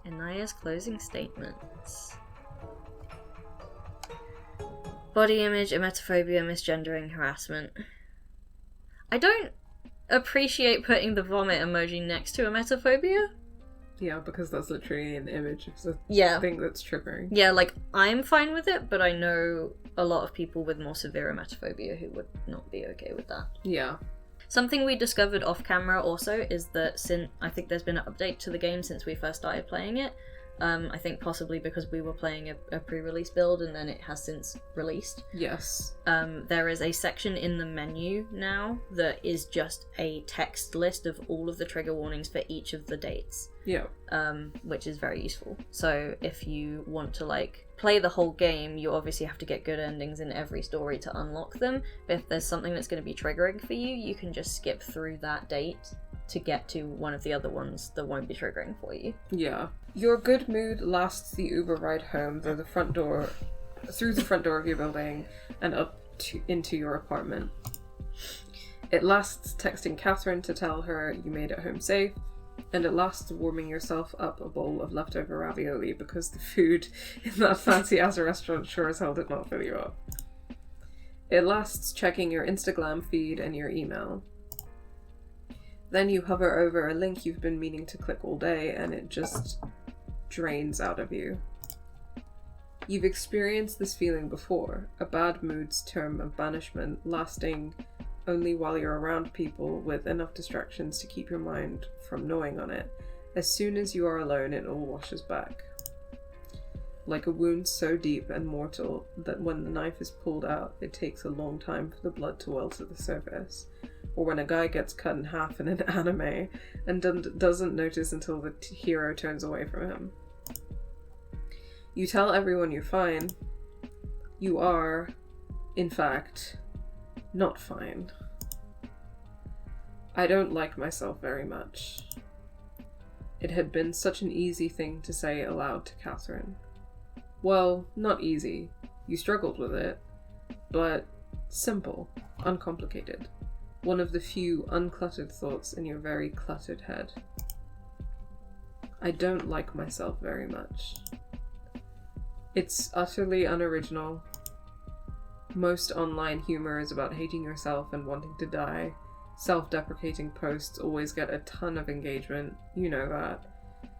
Inaya's closing statements. Body image, emetophobia, misgendering, harassment. I don't appreciate putting the vomit emoji next to emetophobia. Yeah, because that's literally an image of the thing that's triggering. Yeah, like, I'm fine with it, but I know a lot of people with more severe emetophobia who would not be okay with that. Yeah. Something we discovered off camera also is that I think there's been an update to the game since we first started playing it. I think possibly because we were playing a pre-release build and then it has since released. Yes. There is a section in the menu now that is just a text list of all of the trigger warnings for each of the dates. Yeah. Which is very useful. So if you want to, like, play the whole game, you obviously have to get good endings in every story to unlock them. But if there's something that's going to be triggering for you, you can just skip through that date to get to one of the other ones that won't be triggering for you. Yeah. Your good mood lasts the Uber ride home through the front door of your building and into your apartment. It lasts texting Catherine to tell her you made it home safe, and it lasts warming yourself up a bowl of leftover ravioli because the food in that fancy-ass restaurant sure as hell did not fill you up. It lasts checking your Instagram feed and your email. Then you hover over a link you've been meaning to click all day, and it just drains out of you. You've experienced this feeling before, a bad mood's term of banishment, lasting only while you're around people with enough distractions to keep your mind from gnawing on it. As soon as you are alone, it all washes back. Like a wound so deep and mortal that when the knife is pulled out, it takes a long time for the blood to well to the surface. Or when a guy gets cut in half in an anime and doesn't notice until the hero turns away from him. You tell everyone you're fine. You are, in fact, not fine. I don't like myself very much. It had been such an easy thing to say aloud to Catherine. Well, not easy. You struggled with it. But simple, uncomplicated. One of the few uncluttered thoughts in your very cluttered head. I don't like myself very much. It's utterly unoriginal. Most online humor is about hating yourself and wanting to die. Self-deprecating posts always get a ton of engagement, you know that.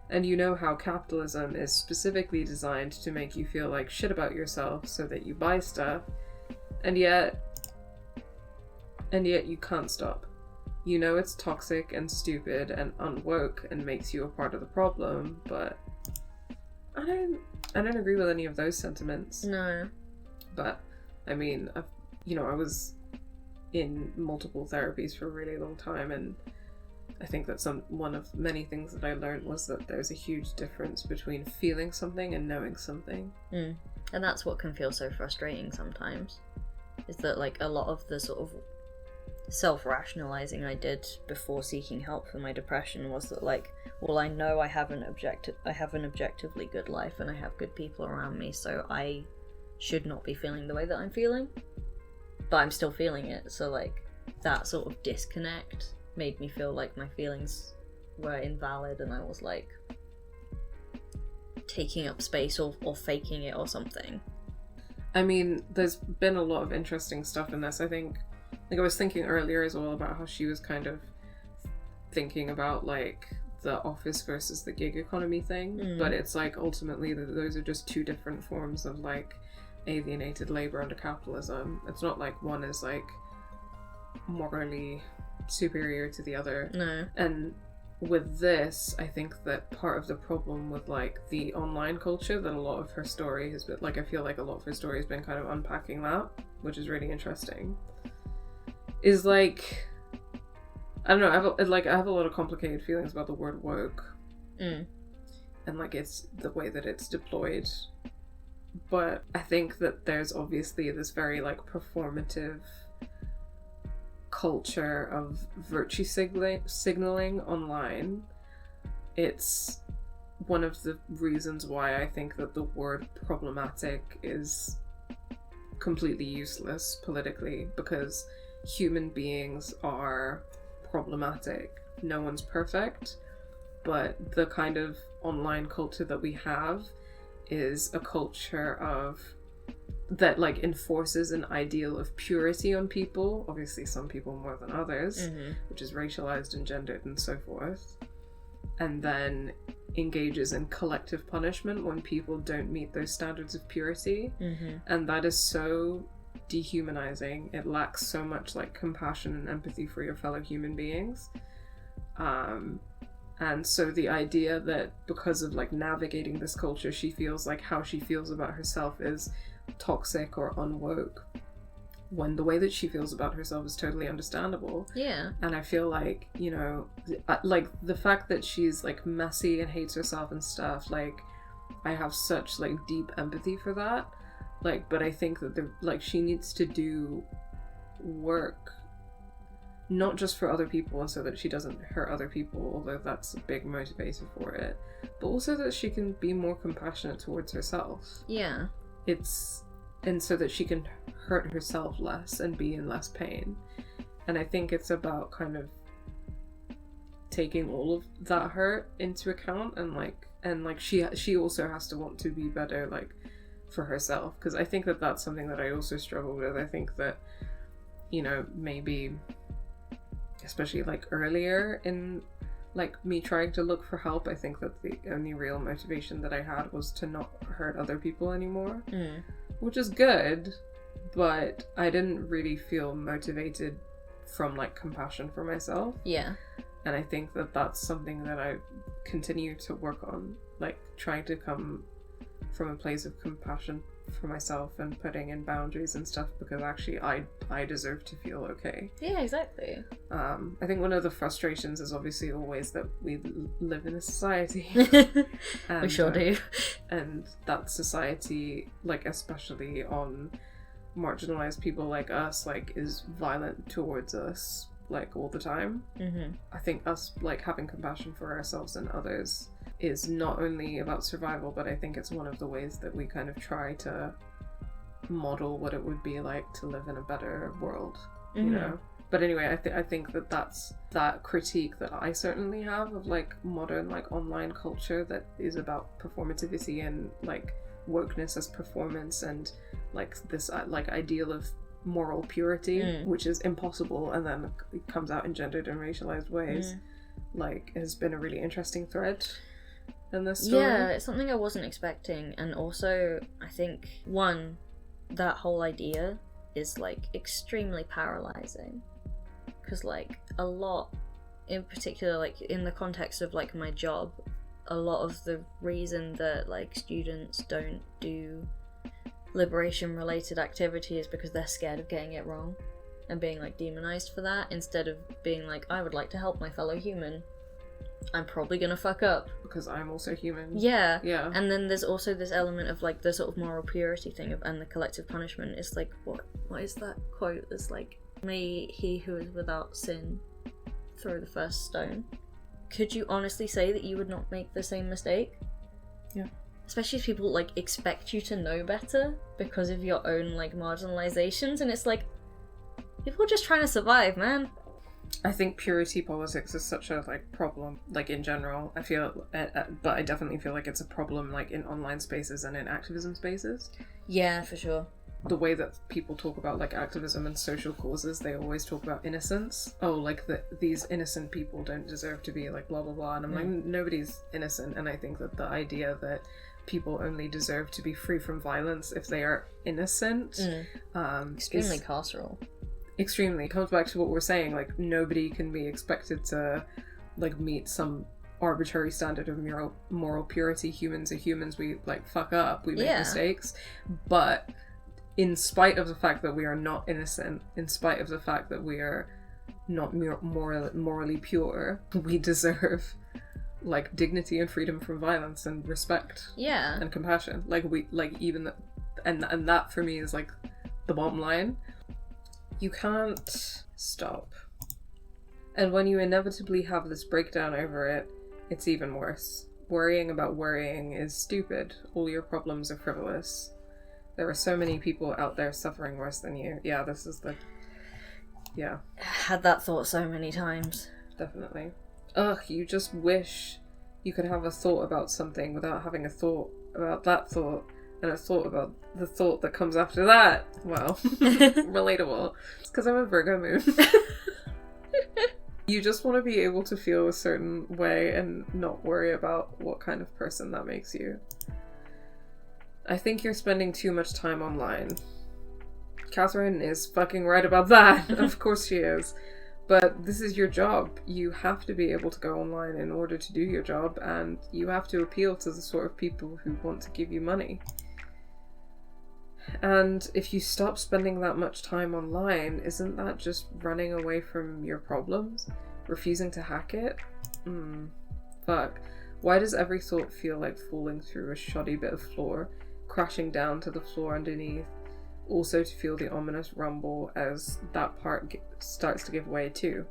And you know how capitalism is specifically designed to make you feel like shit about yourself so that you buy stuff, and yet you can't stop. You know it's toxic and stupid and unwoke and makes you a part of the problem, but I don't agree with any of those sentiments. No. But, I mean, I was in multiple therapies for a really long time, and I think that one of many things that I learned was that there's a huge difference between feeling something and knowing something. And that's what can feel so frustrating sometimes. Is that, like, a lot of the sort of self-rationalizing I did before seeking help for my depression was that, like, well, I know I have an objectively good life and I have good people around me, so I should not be feeling the way that I'm feeling, but I'm still feeling it. So, like, that sort of disconnect made me feel like my feelings were invalid and I was, like, taking up space or faking it or something. I mean, there's been a lot of interesting stuff in this. I think, like, I was thinking earlier as well about how she was kind of thinking about, like, the office versus the gig economy thing, but it's like ultimately those are just two different forms of, like, alienated labor under capitalism. It's not like one is, like, morally superior to the other. No. And with this, I think that part of the problem with, like, the online culture that a lot of her story has been, like, I feel like a lot of her story has been kind of unpacking that, which is really interesting, is, like, I don't know, I have a lot of complicated feelings about the word woke. And, like, it's the way that it's deployed. But I think that there's obviously this very, like, performative culture of virtue signaling online. It's one of the reasons why I think that the word problematic is completely useless politically, because human beings are problematic. No one's perfect. but the kind of online culture that we have is a culture that like enforces an ideal of purity on people, obviously some people more than others, which is racialized and gendered and so forth, and then engages in collective punishment when people don't meet those standards of purity. And that is so dehumanizing. It lacks so much like compassion and empathy for your fellow human beings. And so the idea that because of like navigating this culture, she feels like how she feels about herself is toxic or unwoke, when the way that she feels about herself is totally understandable. Yeah. And I feel like, you know, like the fact that she's like messy and hates herself and stuff, like I have such like deep empathy for that. Like, but I think that she needs to do work not just for other people and so that she doesn't hurt other people, although that's a big motivator for it, but also that she can be more compassionate towards herself. Yeah. And so that she can hurt herself less and be in less pain. And I think it's about kind of taking all of that hurt into account, and she also has to want to be better like for herself, because I think that that's something that I also struggle with. I think that, you know, maybe especially like earlier in like me trying to look for help, I think that the only real motivation that I had was to not hurt other people anymore, which is good, but I didn't really feel motivated from like compassion for myself. Yeah. And I think that that's something that I continue to work on, like trying to come from a place of compassion for myself and putting in boundaries and stuff, because actually I deserve to feel okay. Yeah, exactly. I think one of the frustrations is obviously always that we live in a society. We sure do. And that society, like especially on marginalized people like us, like is violent towards us like all the time. I think us like having compassion for ourselves and others is not only about survival, but I think it's one of the ways that we kind of try to model what it would be like to live in a better world, you know? But anyway, I think that that's that critique that I certainly have of like modern like online culture that is about performativity and like wokeness as performance and like this like ideal of moral purity, which is impossible, and then it comes out in gendered and racialized ways, like has been a really interesting thread in this story. Yeah, it's something I wasn't expecting, and also I think one, that whole idea is like extremely paralyzing, because like a lot, in particular like in the context of like my job, a lot of the reason that like students don't do liberation related activity is because they're scared of getting it wrong and being like demonized for that, instead of being like, I would like to help my fellow human, I'm probably gonna fuck up because I'm also human. Yeah. And then there's also this element of like the sort of moral purity thing and the collective punishment. It's like, what is that quote that's like, may he who is without sin throw the first stone. Could you honestly say that you would not make the same mistake? Yeah. Especially if people like expect you to know better because of your own like marginalizations, and it's like, people are just trying to survive, man. I think purity politics is such a like problem, like in general. I feel, but I definitely feel like it's a problem like in online spaces and in activism spaces. Yeah, for sure. The way that people talk about like activism and social causes, they always talk about innocence. Oh, like these innocent people don't deserve to be like blah blah blah, and I'm like, nobody's innocent. And I think that the idea that people only deserve to be free from violence if they are innocent, extremely carceral. Extremely. It comes back to what we're saying, like nobody can be expected to like meet some arbitrary standard of moral purity. Humans are humans, we like fuck up, we make mistakes, but in spite of the fact that we are not innocent, in spite of the fact that we are not morally pure, we deserve like dignity and freedom from violence and respect and compassion. Like we like even that, and that for me is like the bottom line. You can't stop. And when you inevitably have this breakdown over it, it's even worse. Worrying about worrying is stupid. All your problems are frivolous. There are so many people out there suffering worse than you. Yeah, this is the... Yeah. Had that thought so many times. Definitely. Ugh, you just wish You could have a thought about something without having a thought about that thought, and a thought about the thought that comes after that. Well, relatable. It's because I'm a Virgo moon. You just want to be able to feel a certain way and not worry about what kind of person that makes you. I think you're spending too much time online. Catherine is fucking right about that. Of course she is. But this is your job. You have to be able to go online in order to do your job, and you have to appeal to the sort of people who want to give you money. And if you stop spending that much time online, isn't that just running away from your problems? Refusing to hack it? Fuck. Why does every thought feel like falling through a shoddy bit of floor, crashing down to the floor underneath, also to feel the ominous rumble as that part starts to give way too?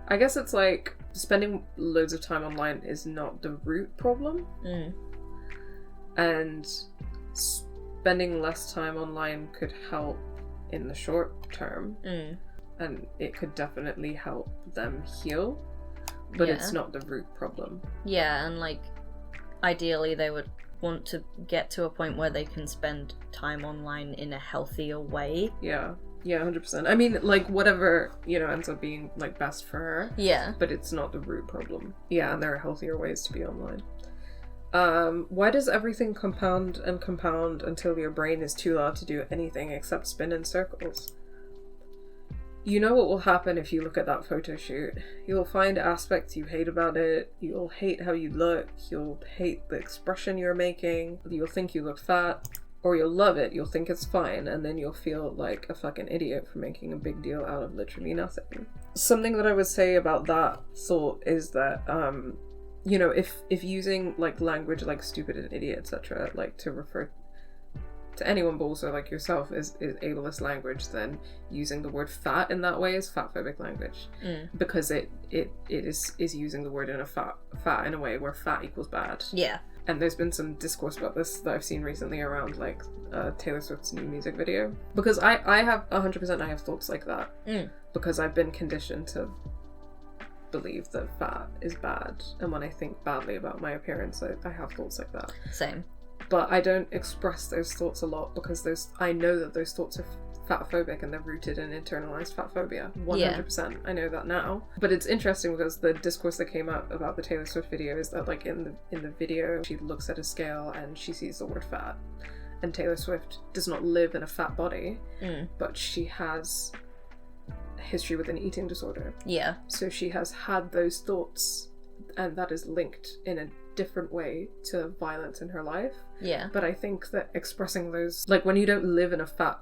I guess it's like spending loads of time online is not the root problem. And spending less time online could help in the short term, and it could definitely help them heal, but it's not the root problem. Yeah, and like ideally they would want to get to a point where they can spend time online in a healthier way. Yeah, 100%. I mean, like, whatever, ends up being, like, best for her. Yeah. But it's not the root problem. Yeah, and there are healthier ways to be online. Why does everything compound and compound until your brain is too loud to do anything except spin in circles? You know what will happen if you look at that photo shoot. You'll find aspects you hate about it, you'll hate how you look, you'll hate the expression you're making, you'll think you look fat, or you'll love it, you'll think it's fine, and then you'll feel like a fucking idiot for making a big deal out of literally nothing. Something that I would say about that thought is that, if using, like, language like stupid and idiot, etc., like, to refer to anyone, but also, like, yourself, is ableist language, then using the word fat in that way is fatphobic language. Because it is using the word in a fat in a way where fat equals bad. Yeah. And there's been some discourse about this that I've seen recently around, like, Taylor Swift's new music video. Because I have 100% I have thoughts like that. Because I've been conditioned to believe that fat is bad. And when I think badly about my appearance, I have thoughts like that. Same. But I don't express those thoughts a lot because I know that those thoughts are fatphobic and they're rooted in internalized fatphobia. 100%. I know that now. But it's interesting because the discourse that came out about the Taylor Swift video is that, like, in the video, she looks at a scale and she sees the word fat. And Taylor Swift does not live in a fat body, but she has a history with an eating disorder. Yeah. So she has had those thoughts, and that is linked in a different way to violence in her life. Yeah. But I think that expressing those, like, when you don't live in a fat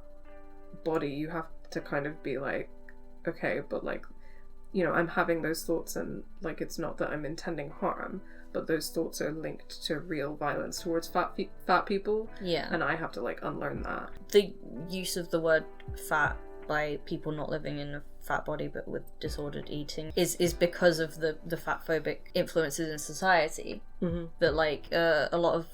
body, you have to kind of be like, okay, but, like, I'm having those thoughts, and, like, it's not that I'm intending harm, but those thoughts are linked to real violence towards fat people. Yeah. And I have to, like, unlearn that. The use of the word fat by people not living in a fat body but with disordered eating is because of the fatphobic influences in society. That, like, a lot of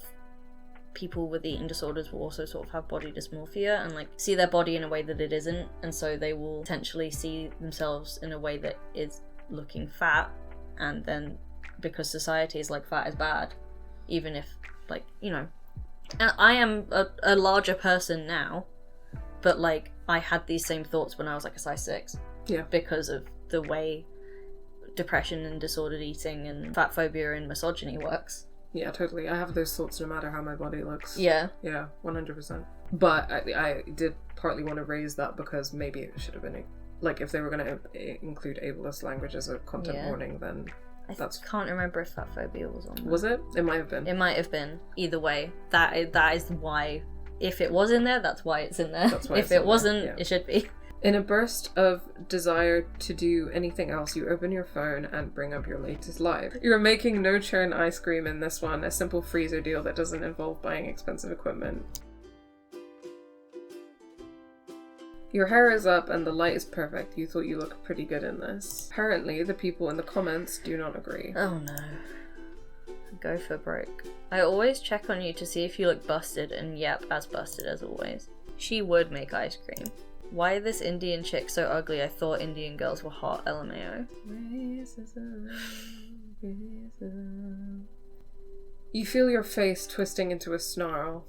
people with eating disorders will also sort of have body dysmorphia and, like, see their body in a way that it isn't, and so they will potentially see themselves in a way that is looking fat, and then because society is like fat is bad, even if, like, and I am a larger person now, but, like, I had these same thoughts when I was, like, a size 6. Yeah. Because of the way depression and disordered eating and fatphobia and misogyny works. Yeah, totally. I have those thoughts no matter how my body looks. Yeah. Yeah, 100%. But I did partly want to raise that because maybe it should have been, like, if they were going to include ableist language as a content warning, then I can't remember if fatphobia was on there. Was it? It might have been. It might have been. Either way, that is why. If it was in there, that's why it's in there. That's why if it wasn't, it should be. In a burst of desire to do anything else, you open your phone and bring up your latest live. You're making no churn ice cream in this one, a simple freezer deal that doesn't involve buying expensive equipment. Your hair is up and the light is perfect. You thought you looked pretty good in this. Apparently, the people in the comments do not agree. Oh no. Go for broke. I always check on you to see if you look busted, and yep, as busted as always. She would make ice cream. Why this Indian chick so ugly? I thought Indian girls were hot, LMAO. Racism, racism. You feel your face twisting into a snarl.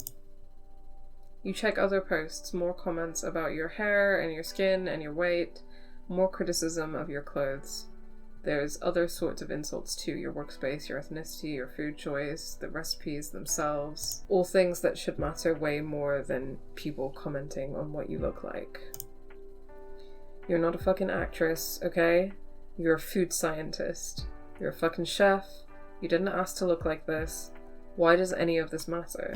You check other posts, more comments about your hair and your skin and your weight, more criticism of your clothes. There's other sorts of insults too, your workspace, your ethnicity, your food choice, the recipes themselves. All things that should matter way more than people commenting on what you look like. You're not a fucking actress, okay? You're a food scientist. You're a fucking chef. You didn't ask to look like this. Why does any of this matter?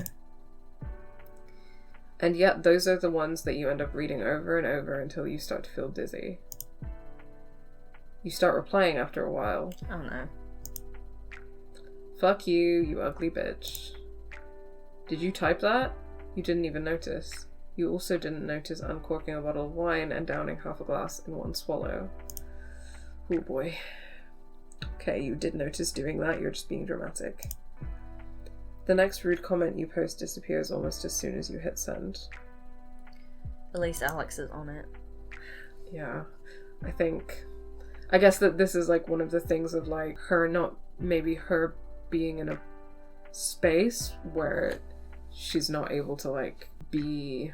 And yet those are the ones that you end up reading over and over until you start to feel dizzy. You start replying after a while. Oh no. Fuck you, you ugly bitch. Did you type that? You didn't even notice. You also didn't notice uncorking a bottle of wine and downing half a glass in one swallow. Oh boy. Okay, you did notice doing that, you're just being dramatic. The next rude comment you post disappears almost as soon as you hit send. At least Alex is on it. Yeah, I guess that this is like one of the things of like her being in a space where she's not able to like be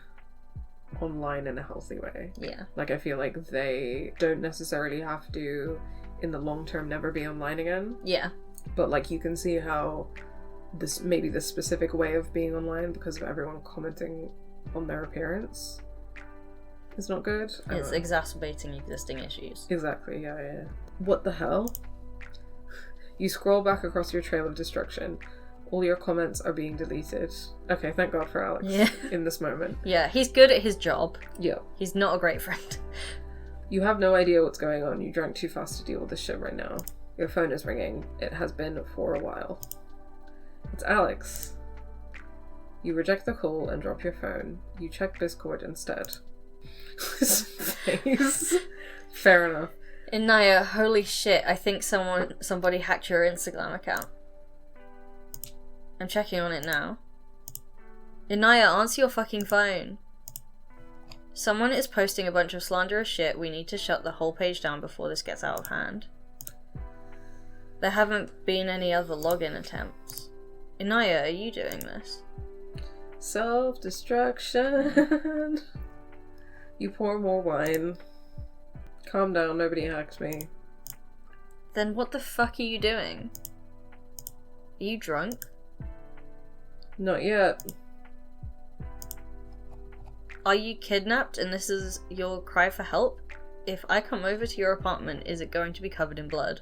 online in a healthy way. Yeah. Like I feel like they don't necessarily have to in the long term never be online again. Yeah. But like you can see how this specific way of being online because of everyone commenting on their appearance is not good. It's exacerbating existing issues. Exactly, yeah. What the hell? You scroll back across your trail of destruction. All your comments are being deleted. Okay, thank God for Alex. Yeah. In this moment. Yeah, he's good at his job. Yeah. He's not a great friend. You have no idea what's going on. You drank too fast to deal with this shit right now. Your phone is ringing. It has been for a while. It's Alex. You reject the call and drop your phone. You check Discord instead. His face. Fair enough. Inaya, holy shit, I think somebody hacked your Instagram account. I'm checking on it now. Inaya, answer your fucking phone. Someone is posting a bunch of slanderous shit. We need to shut the whole page down before this gets out of hand. There haven't been any other login attempts. Inaya, are you doing this? Self-destruction. You pour more wine. Calm down, nobody hacked me. Then what the fuck are you doing? Are you drunk? Not yet. Are you kidnapped and this is your cry for help? If I come over to your apartment, is it going to be covered in blood?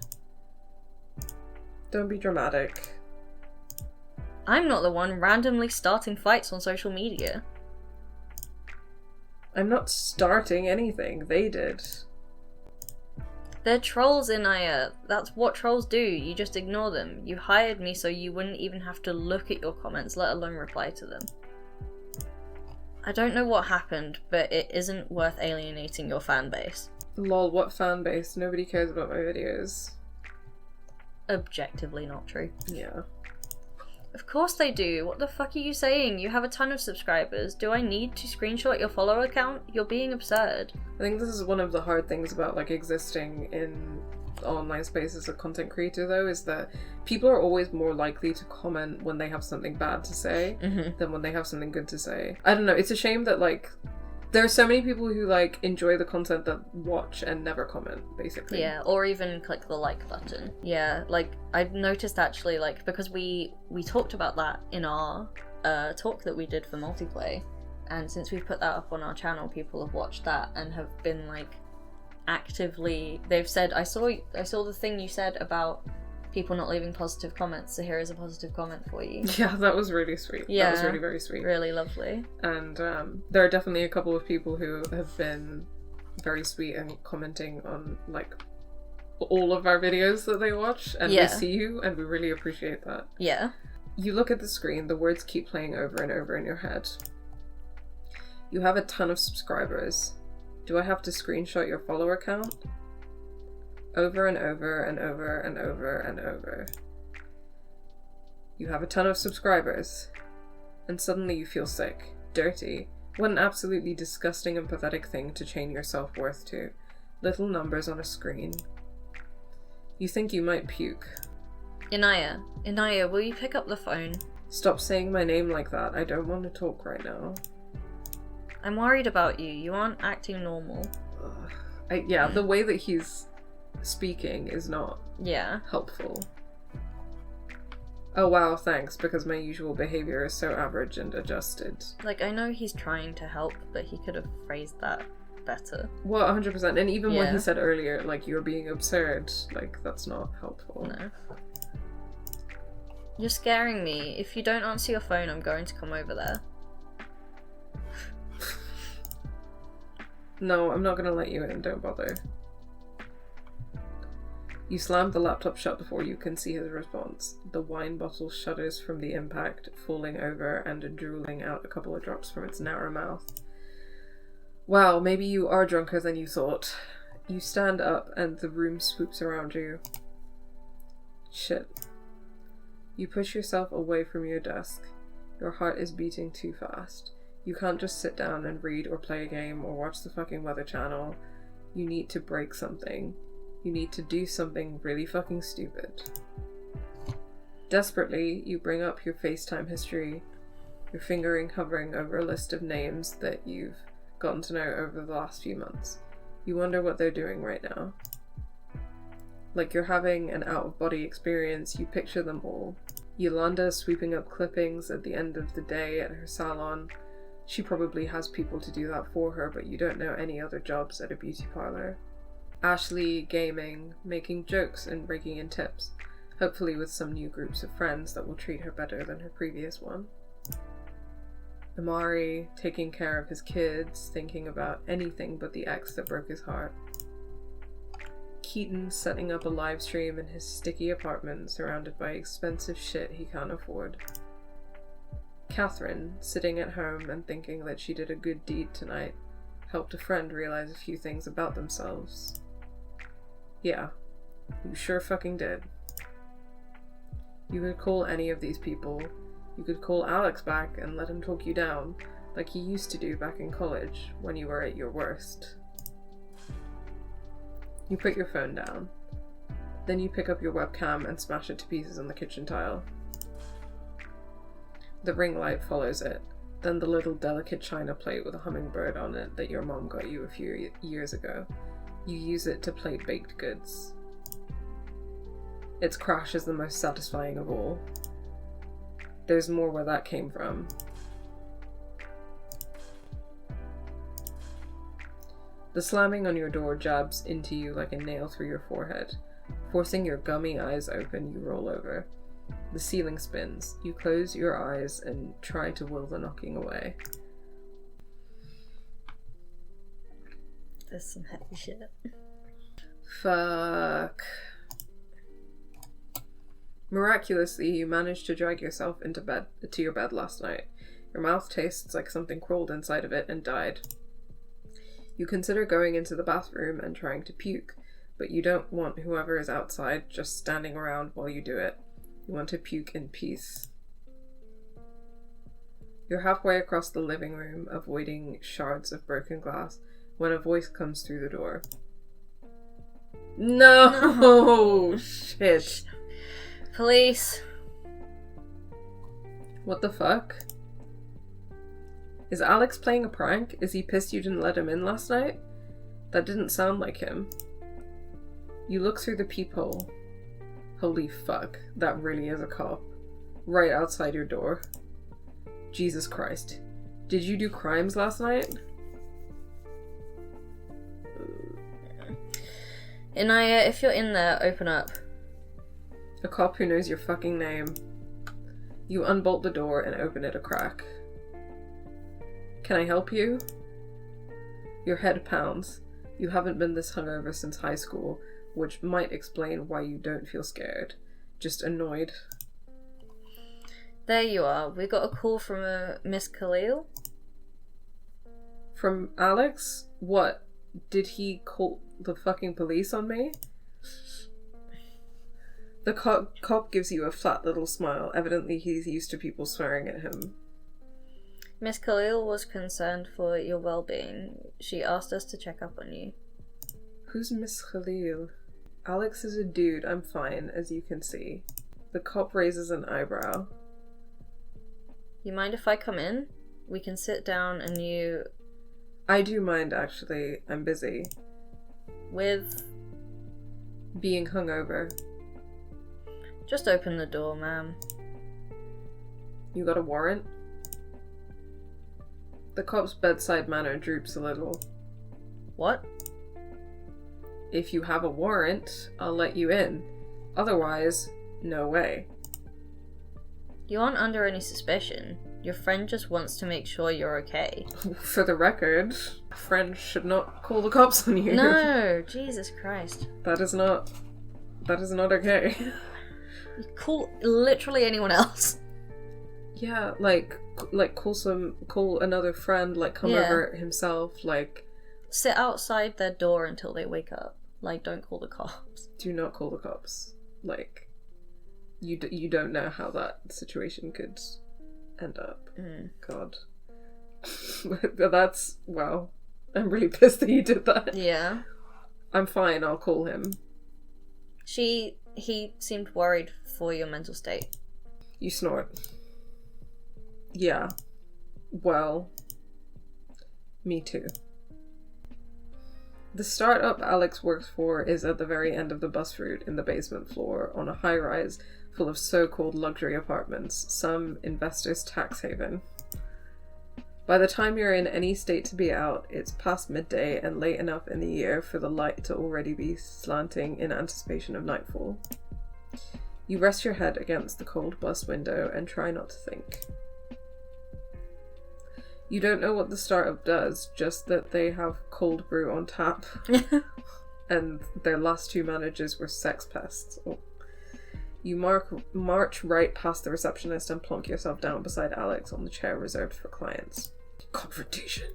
Don't be dramatic. I'm not the one randomly starting fights on social media. I'm not starting anything. They did. They're trolls, Inaya. That's what trolls do. You just ignore them. You hired me so you wouldn't even have to look at your comments, let alone reply to them. I don't know what happened, but it isn't worth alienating your fan base. Lol, what fan base? Nobody cares about my videos. Objectively not true. Yeah. Of course they do. What the fuck are you saying? You have a ton of subscribers. Do I need to screenshot your follower account? You're being absurd. I think this is one of the hard things about like existing in online space as a content creator though, is that people are always more likely to comment when they have something bad to say than when they have something good to say. I don't know, it's a shame that like there are so many people who like enjoy the content that watch and never comment, basically. Yeah, or even click the like button. Yeah, like I've noticed actually, like because we talked about that in our talk that we did for multiplayer, and since we put that up on our channel, people have watched that and have been like actively, they've said, I saw the thing you said about people not leaving positive comments, so here is a positive comment for you. Yeah, that was really sweet. Yeah, that was really very sweet. Really lovely. And there are definitely a couple of people who have been very sweet and commenting on like all of our videos that they watch, and we see you and we really appreciate that. Yeah. You look at the screen, the words keep playing over and over in your head. You have a ton of subscribers. Do I have to screenshot your follower count? Over and over and over and over and over. You have a ton of subscribers. And suddenly you feel sick. Dirty. What an absolutely disgusting and pathetic thing to chain your self-worth to. Little numbers on a screen. You think you might puke. Inaya, will you pick up the phone? Stop saying my name like that. I don't want to talk right now. I'm worried about you. You aren't acting normal. Yeah, the way that he's speaking is not helpful. Oh wow, thanks, because my usual behavior is so average and adjusted. Like, I know he's trying to help, but he could have phrased that better. Well, 100%. And even when he said earlier, like, you're being absurd, like, that's not helpful. No. You're scaring me. If you don't answer your phone, I'm going to come over there. No, I'm not gonna let you in, don't bother. You slam the laptop shut before you can see his response. The wine bottle shudders from the impact, falling over and drooling out a couple of drops from its narrow mouth. Wow, maybe you are drunker than you thought. You stand up and the room swoops around you. Shit. You push yourself away from your desk. Your heart is beating too fast. You can't just sit down and read or play a game or watch the fucking Weather Channel. You need to break something. You need to do something really fucking stupid. Desperately, you bring up your FaceTime history, your fingering hovering over a list of names that you've gotten to know over the last few months. You wonder what they're doing right now. Like you're having an out-of-body experience, you picture them all. Yolanda sweeping up clippings at the end of the day at her salon. She probably has people to do that for her, but you don't know any other jobs at a beauty parlor. Ashley gaming, making jokes and raking in tips, hopefully with some new groups of friends that will treat her better than her previous one. Amari taking care of his kids, thinking about anything but the ex that broke his heart. Keaton setting up a live stream in his sticky apartment surrounded by expensive shit he can't afford. Catherine sitting at home and thinking that she did a good deed tonight, helped a friend realize a few things about themselves. Yeah, you sure fucking did. You could call any of these people. You could call Alex back and let him talk you down, like he used to do back in college, when you were at your worst. You put your phone down. Then you pick up your webcam and smash it to pieces on the kitchen tile. The ring light follows it, then the little delicate china plate with a hummingbird on it that your mom got you a few years ago. You use it to plate baked goods. Its crash is the most satisfying of all. There's more where that came from. The slamming on your door jabs into you like a nail through your forehead. Forcing your gummy eyes open, you roll over. The ceiling spins. You close your eyes and try to will the knocking away. There's some heavy shit. Fuck. Miraculously, you managed to drag yourself to your bed last night. Your mouth tastes like something crawled inside of it and died. You consider going into the bathroom and trying to puke, but you don't want whoever is outside just standing around while you do it. You want to puke in peace. You're halfway across the living room, avoiding shards of broken glass, when a voice comes through the door. No! Shit. Police. What the fuck? Is Alex playing a prank? Is he pissed you didn't let him in last night? That didn't sound like him. You look through the peephole. Holy fuck, that really is a cop. Right outside your door. Jesus Christ. Did you do crimes last night? Inaya, if you're in there, open up. A cop who knows your fucking name. You unbolt the door and open it a crack. Can I help you? Your head pounds. You haven't been this hungover since high school, which might explain why you don't feel scared. Just annoyed. There you are. We got a call from a Miss Khalil. From Alex? What? Did he call the fucking police on me? The cop gives you a flat little smile. Evidently he's used to people swearing at him. Miss Khalil was concerned for your well-being. She asked us to check up on you. Who's Miss Khalil? Alex is a dude. I'm fine, as you can see. The cop raises an eyebrow. You mind if I come in? We can sit down and you... I do mind, actually. I'm busy. With... Being hungover. Just open the door, ma'am. You got a warrant? The cop's bedside manner droops a little. What? If you have a warrant, I'll let you in. Otherwise, no way. You aren't under any suspicion. Your friend just wants to make sure you're okay. For the record, a friend should not call the cops on you. No, Jesus Christ. That is not okay. You call literally anyone else. Yeah, like call another friend, like come over himself, like sit outside their door until they wake up. Like, don't call the cops. Do not call the cops. Like, you don't know how that situation could end up. God. That's, wow. I'm really pissed that you did that. Yeah. I'm fine, I'll call him. He seemed worried for your mental state. You snort. Yeah. Well, me too. The startup Alex works for is at the very end of the bus route in the basement floor on a high-rise full of so-called luxury apartments, some investors' tax haven. By the time you're in any state to be out, it's past midday and late enough in the year for the light to already be slanting in anticipation of nightfall. You rest your head against the cold bus window and try not to think. You don't know what the startup does, just that they have cold brew on tap. And their last two managers were sex pests. Oh. You march right past the receptionist and plonk yourself down beside Alex on the chair reserved for clients. Confrontation.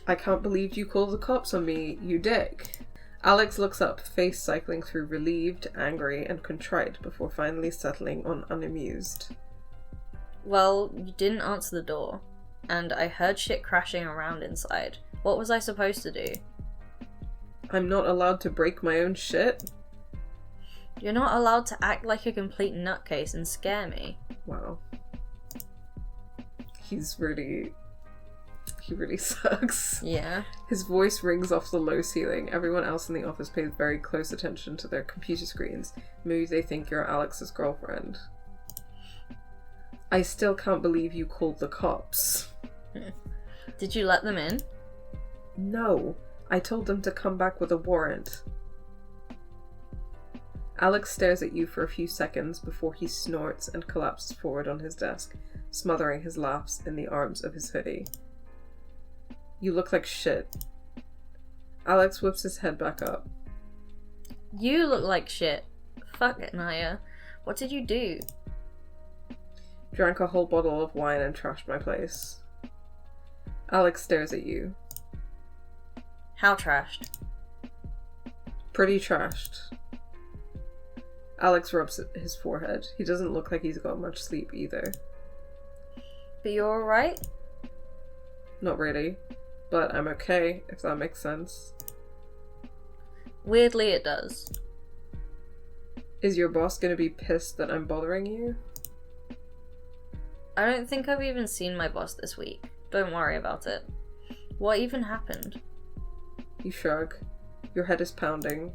I can't believe you called the cops on me, you dick. Alex looks up, face cycling through relieved, angry, and contrite before finally settling on unamused. Well, you didn't answer the door, and I heard shit crashing around inside. What was I supposed to do? I'm not allowed to break my own shit? You're not allowed to act like a complete nutcase and scare me. Wow. He really sucks. Yeah. His voice rings off the low ceiling. Everyone else in the office pays very close attention to their computer screens. Maybe they think you're Alex's girlfriend. I still can't believe you called the cops. Did you let them in? No. I told them to come back with a warrant. Alex stares at you for a few seconds before he snorts and collapses forward on his desk, smothering his laughs in the arms of his hoodie. You look like shit. Alex whips his head back up. You look like shit. Fuck it, Inaya. What did you do? Drank a whole bottle of wine and trashed my place. Alex stares at you. How trashed? Pretty trashed. Alex rubs his forehead. He doesn't look like he's got much sleep either. But you're alright? Not really. But I'm okay, if that makes sense. Weirdly, it does. Is your boss gonna be pissed that I'm bothering you? I don't think I've even seen my boss this week. Don't worry about it. What even happened? You shrug. Your head is pounding.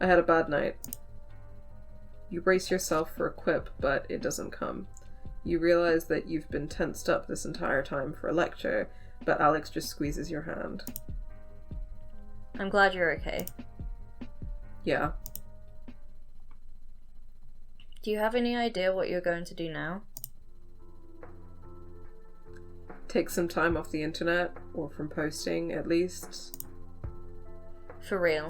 I had a bad night. You brace yourself for a quip, but it doesn't come. You realize that you've been tensed up this entire time for a lecture, but Alex just squeezes your hand. I'm glad you're okay. Yeah. Do you have any idea what you're going to do now? Take some time off the internet, or from posting, at least. For real?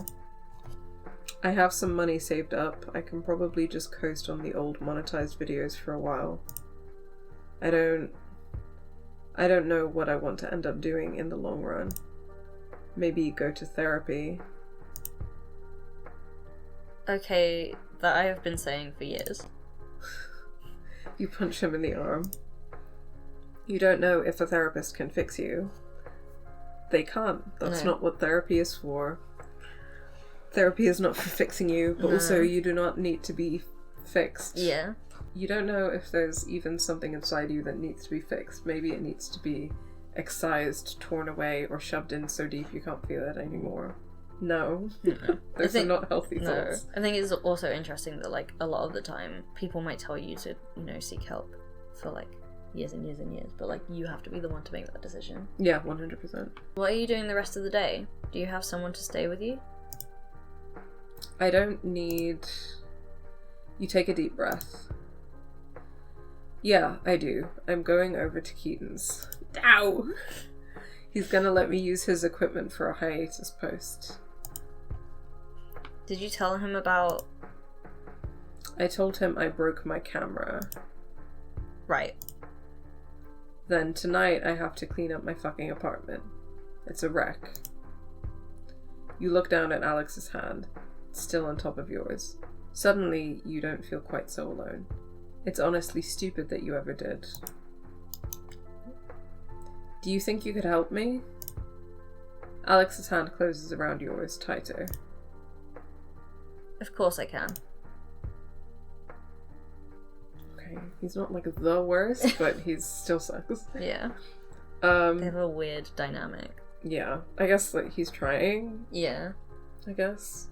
I have some money saved up. I can probably just coast on the old monetized videos for a while. I don't know what I want to end up doing in the long run. Maybe go to therapy. Okay, that I have been saying for years. You punch him in the arm. You don't know if a therapist can fix you. They can't. That's not what therapy is for. Therapy is not for fixing you, but No. also you do not need to be fixed. Yeah. You don't know if there's even something inside you that needs to be fixed. Maybe it needs to be excised, torn away, or shoved in so deep you can't feel it anymore. No. Those are not healthy thoughts. I think it's also interesting that, like, a lot of the time, people might tell you to, you know, seek help for, like, years and years and years, but, like, you have to be the one to make that decision. Yeah, 100%. What are you doing the rest of the day? Do you have someone to stay with you? I don't need... You take a deep breath. Yeah, I do. I'm going over to Keaton's. Ow! He's gonna let me use his equipment for a hiatus post. Did you tell him about... I told him I broke my camera. Right. Then tonight I have to clean up my fucking apartment. It's a wreck. You look down at Alex's hand. It's still on top of yours. Suddenly, you don't feel quite so alone. It's honestly stupid that you ever did. Do you think you could help me? Alex's hand closes around yours tighter. Of course I can. Okay, he's not like the worst, but he's still sucks. Yeah. They have a weird dynamic. Yeah, I guess like he's trying. Yeah. I guess.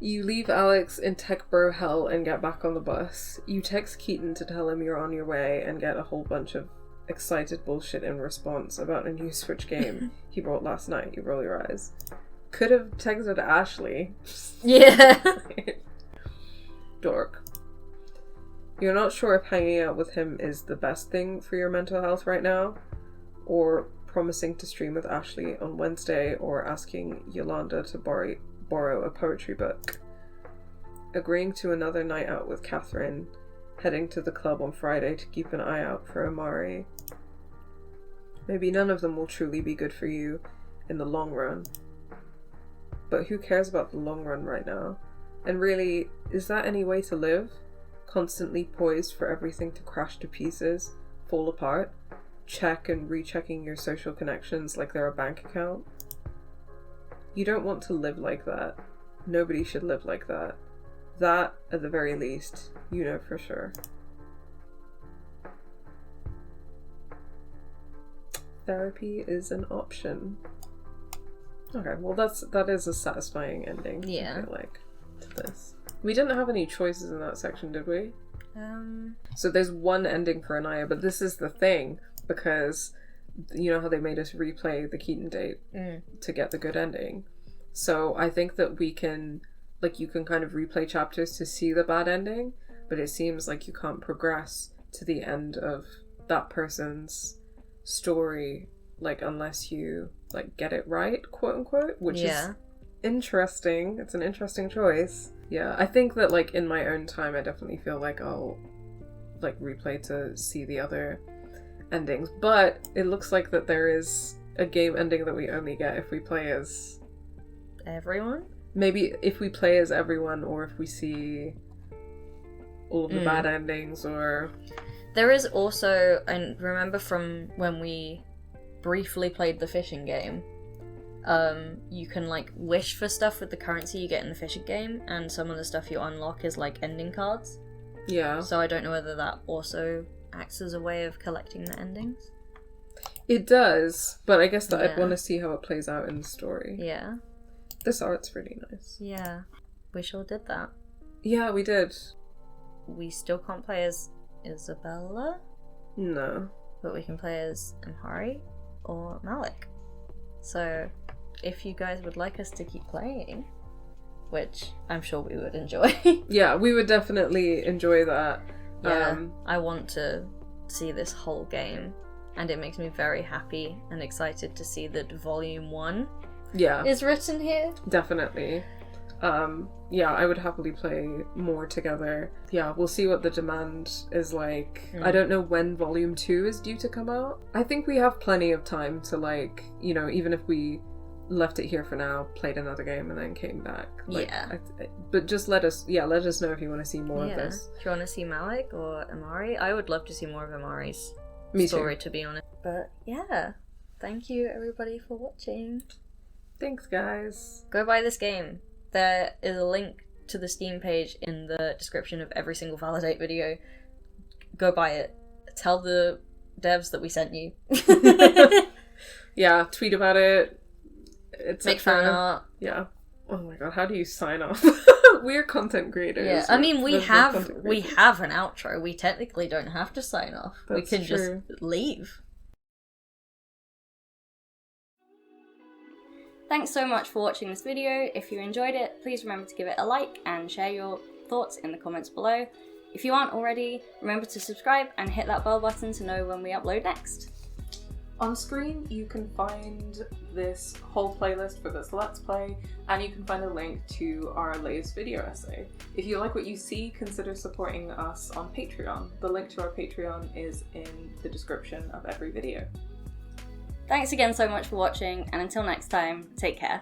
You leave Alex in tech bro hell and get back on the bus. You text Keaton to tell him you're on your way and get a whole bunch of excited bullshit in response about a new Switch game he brought last night. You roll your eyes. Could have texted Ashley. Yeah. Dork. You're not sure if hanging out with him is the best thing for your mental health right now, or promising to stream with Ashley on Wednesday, or asking Yolanda to borrow a poetry book. Agreeing to another night out with Catherine, heading to the club on Friday to keep an eye out for Amari. Maybe none of them will truly be good for you in the long run. But who cares about the long run right now? And really, is that any way to live? Constantly poised for everything to crash to pieces, fall apart, check and rechecking your social connections like they're a bank account? You don't want to live like that. Nobody should live like that. That, at the very least, you know for sure. Therapy is an option. Okay, well that is a satisfying ending. Yeah. I feel like, to this. We didn't have any choices in that section, did we? So there's one ending for Inaya, but this is the thing, because you know how they made us replay the Keaton date to get the good ending. So I think that we can, like, you can kind of replay chapters to see the bad ending, but it seems like you can't progress to the end of that person's story, like, unless you, like, get it right, quote unquote, which is interesting. It's an interesting choice. Yeah, I think that, like, in my own time, I definitely feel like I'll, like, replay to see the other endings. But it looks like that there is a game ending that we only get if we play as... everyone? Maybe if we play as everyone, or if we see all of the bad endings, or... There is also, I remember from when we briefly played the fishing game, you can, like, wish for stuff with the currency you get in the fishing game, and some of the stuff you unlock is, like, ending cards. Yeah. So I don't know whether that also acts as a way of collecting the endings. It does, but I guess that I'd want to see how it plays out in the story. Yeah. This art's really nice. Yeah. We sure did that. Yeah, we did. We still can't play as Isabella, No. but we can play as Amhari or Malik. So, if you guys would like us to keep playing, which I'm sure we would enjoy. Yeah, we would definitely enjoy that. Yeah, I want to see this whole game, and it makes me very happy and excited to see that Volume 1 is written here. Definitely. Yeah, I would happily play more together. Yeah, we'll see what the demand is like. I don't know when Volume 2 is due to come out. I think we have plenty of time to, like, you know, even if we left it here for now, played another game, and then came back. Like, but just let us know if you want to see more of this. Do you want to see Malik or Amari? I would love to see more of Amari's Me story, too. to be honest. But yeah, thank you everybody for watching. Thanks, guys. Go buy this game. There is a link to the Steam page in the description of every single ValiDate video. Go buy it. Tell the devs that we sent you. Yeah, tweet about it. Make fan art. Yeah. Oh my god, how do you sign off? We're content creators. Yeah, I mean, we have an outro. We technically don't have to sign off. That's we can true. just leave. Thanks so much for watching this video. If you enjoyed it, please remember to give it a like and share your thoughts in the comments below. If you aren't already, remember to subscribe and hit that bell button to know when we upload next. On screen, you can find this whole playlist for this Let's Play, and you can find a link to our latest video essay. If you like what you see, consider supporting us on Patreon. The link to our Patreon is in the description of every video. Thanks again so much for watching, and until next time, take care.